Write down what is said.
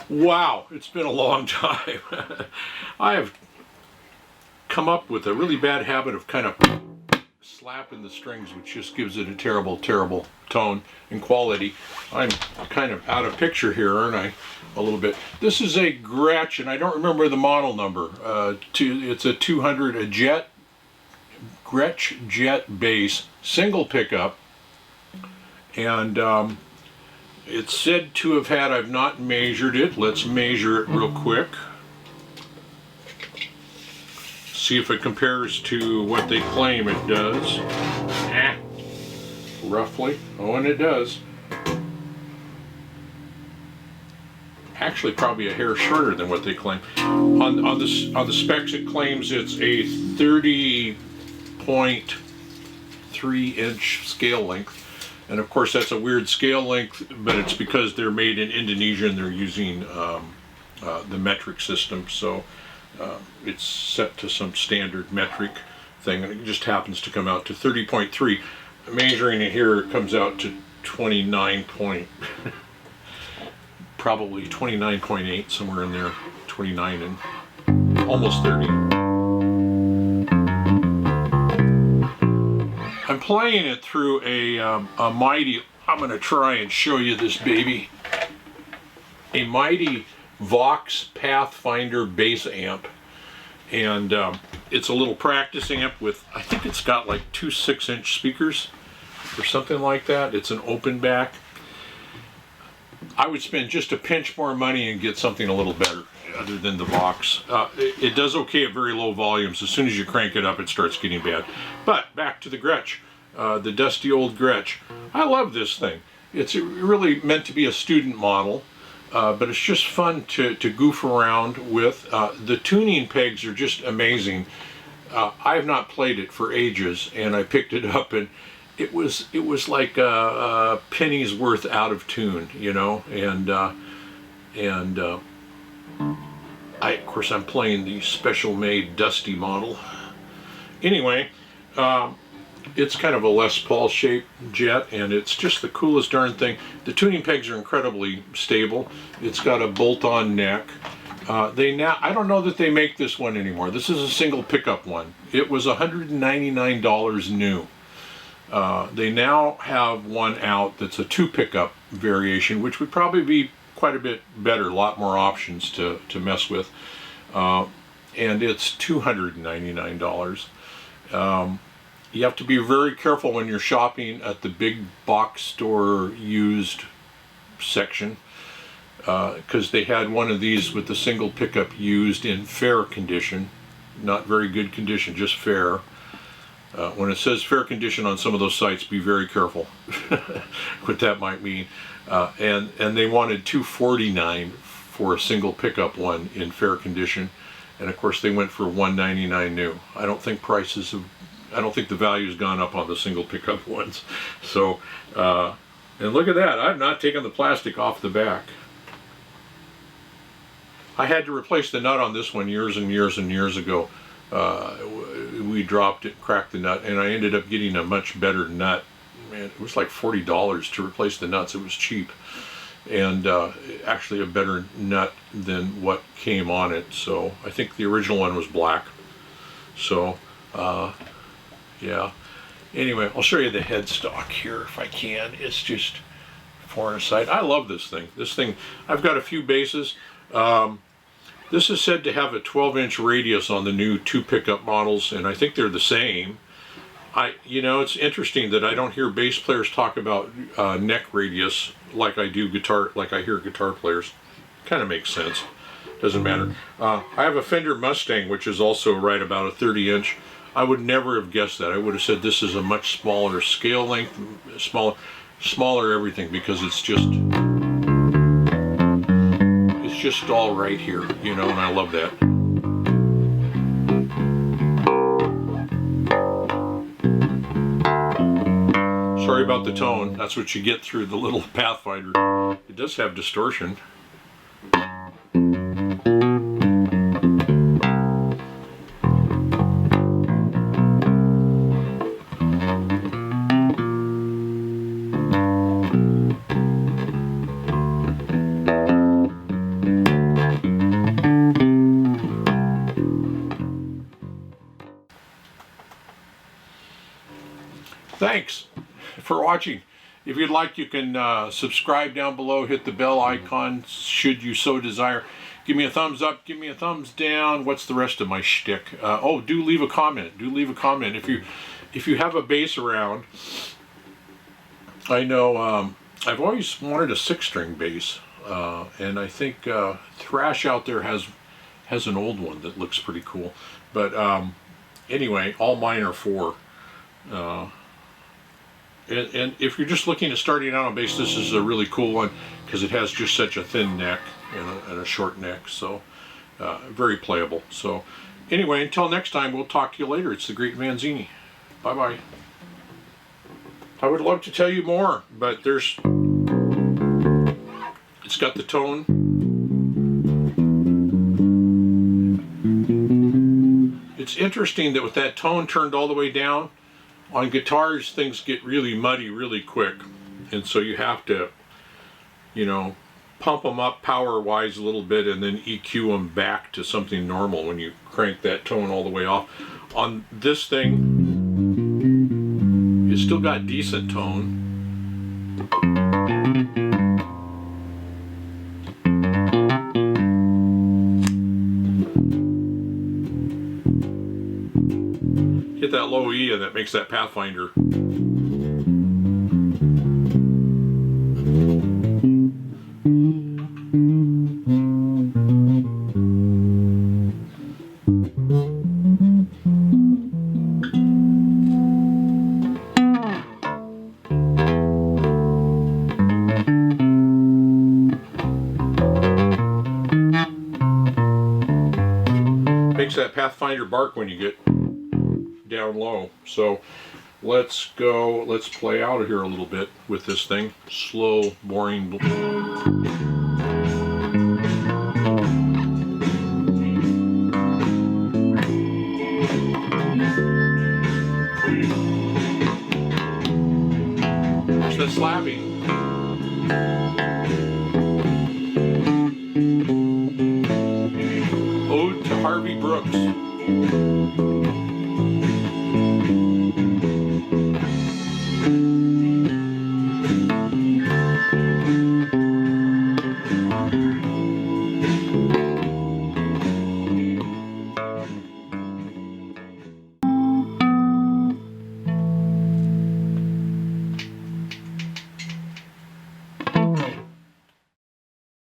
Wow, it's been a long time. I have come up with a really bad habit of kind of slapping the strings, which just gives it a terrible, terrible tone and quality. I'm kind of out of picture here, aren't I? A little bit. This is a Gretsch, and I don't remember the model number. It's a 200, a jet, Gretsch jet bass, single pickup, and it's said to have had, I've not measured it, let's measure it real quick. See if it compares to what they claim it does. Roughly. Oh, and it does. Actually, probably a hair shorter than what they claim. On the specs, it claims it's a 30.3-inch scale length. And of course, that's a weird scale length, but it's because they're made in Indonesia and they're using the metric system. So it's set to some standard metric thing, and it just happens to come out to 30.3. Measuring it here, it comes out to 29 point, probably 29.8, somewhere in there, 29 and almost 30. I'm playing it through a Mighty, I'm going to try and show you this baby, a Mighty Vox Pathfinder bass amp, and it's a little practice amp with, I think it's got like two 6-inch speakers or something like that. It's an open back. I would spend just a pinch more money and get something a little better other than the Vox. It does okay at very low volumes. As soon as you crank it up, it starts getting bad. But back to the Gretsch, the dusty old Gretsch. I love this thing. It's really meant to be a student model. But it's just fun to goof around with. The tuning pegs are just amazing. I have not played it for ages, and I picked it up, and it was like a penny's worth out of tune, you know. And of course I'm playing the special made Dusty model. Anyway, it's kind of a Les Paul shaped jet, and it's just the coolest darn thing. The tuning pegs are incredibly stable. It's got a bolt-on neck. I don't know that they make this one anymore. This is a single pickup one. It was $199 new. They now have one out that's a 2 pickup variation, which would probably be quite a bit better, a lot more options to mess with. And it's $299. You have to be very careful when you're shopping at the big box store used section, because they had one of these with the single pickup used in fair condition, not very good condition, just fair. When it says fair condition on some of those sites, be very careful what that might mean. And they wanted $249 for a single pickup one in fair condition, and of course they went for $199 new. I don't think the value's gone up on the single pickup ones. So, and look at that, I've not taken the plastic off the back. I had to replace the nut on this one years and years and years ago. We dropped it, cracked the nut, and I ended up getting a much better nut. Man, it was like $40 to replace the nuts. It was cheap, and actually a better nut than what came on it. So I think the original one was black. So yeah. Anyway, I'll show you the headstock here if I can. It's just foreign sight. I love this thing. This thing, I've got a few basses. This is said to have a 12-inch radius on the new 2 pickup models, and I think they're the same. You know, it's interesting that I don't hear bass players talk about neck radius like I do guitar, like I hear guitar players. Kind of makes sense. Doesn't matter. I have a Fender Mustang, which is also right about a 30-inch. I would never have guessed that. I would have said this is a much smaller scale length, smaller everything, because it's just all right here, you know, and I love that. Sorry about the tone. That's what you get through the little Pathfinder. It does have distortion. Thanks for watching. If you'd like, you can subscribe down below, hit the bell icon should you so desire. Give me a thumbs up, give me a thumbs down. What's the rest of my shtick? Oh, do leave a comment. Do leave a comment. If you have a bass around, I know I've always wanted a 6-string bass, and I think Thrash out there has an old one that looks pretty cool. But anyway, all mine are 4. And if you're just looking at starting out on bass, this is a really cool one because it has just such a thin neck and a short neck, so very playable. So anyway, until next time, we'll talk to you later. It's the Great Manzini. Bye-bye. I would love to tell you more, but it's got the tone. It's interesting that with that tone turned all the way down, on guitars things get really muddy really quick, and so you have to, you know, pump them up power wise a little bit and then EQ them back to something normal when you crank that tone all the way off. On this thing, it's still got decent tone. Hit that low E and that makes that Pathfinder. Makes that Pathfinder bark when you get down low. So let's play out of here a little bit with this thing. Slow, boring. There's that slapping. Ode to Harvey Brooks.